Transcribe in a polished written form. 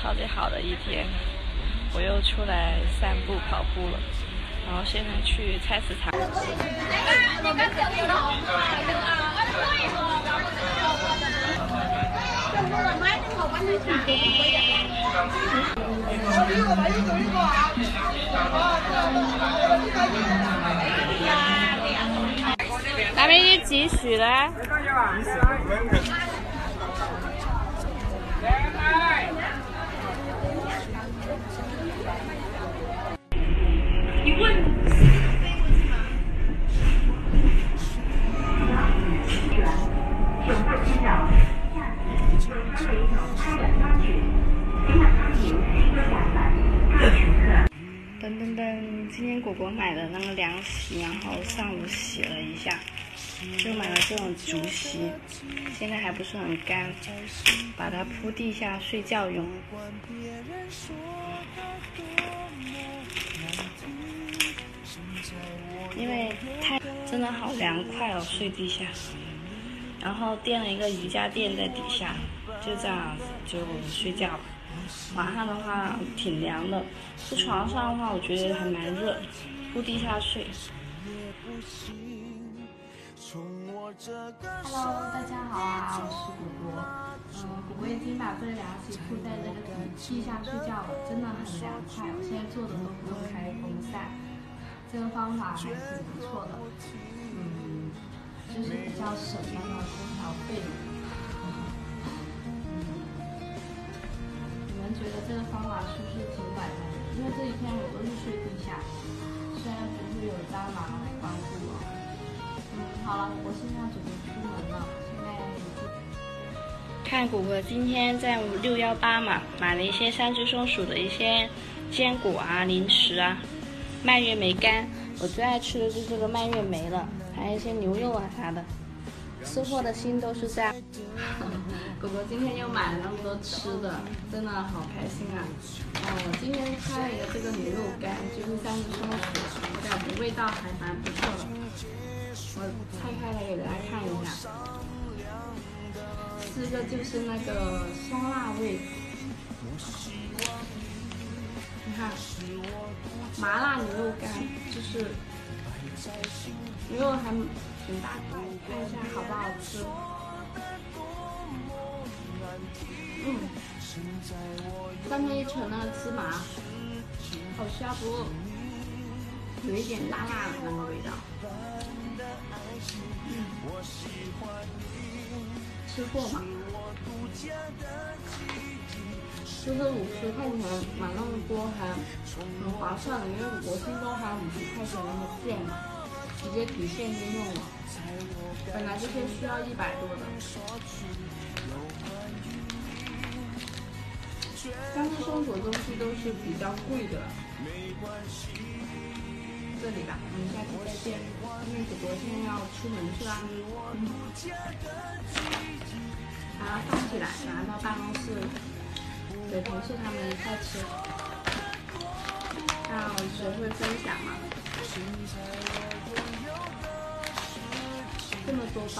超级好的一天，我又出来散步跑步了。然后现在去菜市场。那边有积蓄的。你问噔噔噔，今天果果买了那个凉席，然后上午洗了一下，就买了这种竹席，现在还不是很干，把它铺地下睡觉用。因为真的好凉快哦，睡地下。然后垫了一个瑜伽垫在底下，就这样子就睡觉了。晚上的话挺凉的，在床上的话我觉得还蛮热，铺地下睡。Hello， 大家好啊，我是果果。果果已经把这个凉席铺在这个地下睡觉了，真的很凉快。我现在坐的都不用开风扇，这个方法还挺不错的。就是比较省那个空调费用。你们觉得这个方法是不是挺管用的？因为这一天我都是睡地下，虽然不会有蟑螂来光顾我。好了，我现在准备出门了，现在看果果今天在618嘛，买了一些3只松鼠的一些坚果啊、零食啊，蔓越莓干，我最爱吃的就是这个蔓越莓了，还有一些牛肉啊啥的。吃货的心都是这样。果果今天又买了那么多吃的，真的好开心啊！我今天开了一个这个牛肉干，就是3只松鼠，我感觉味道还蛮不错的。我拆开来给大家看一下，这个就是那个香辣味，你看，麻辣牛肉干，就是牛肉还挺大块，看一下好不好吃。上面一层那个芝麻，好香不？有一点辣辣的那个味道。吃货嘛，就是50块钱买那么多还很划算的，因为我听说还有50块钱那个券嘛，直接抵现金用了。本来这些需要100多的。3只松鼠的东西都是比较贵的。这里吧，我们下期再见。因为果果现在要出门去啦，把它放起来，拿到办公室给同事他们一块吃。要学会分享嘛，这么多包。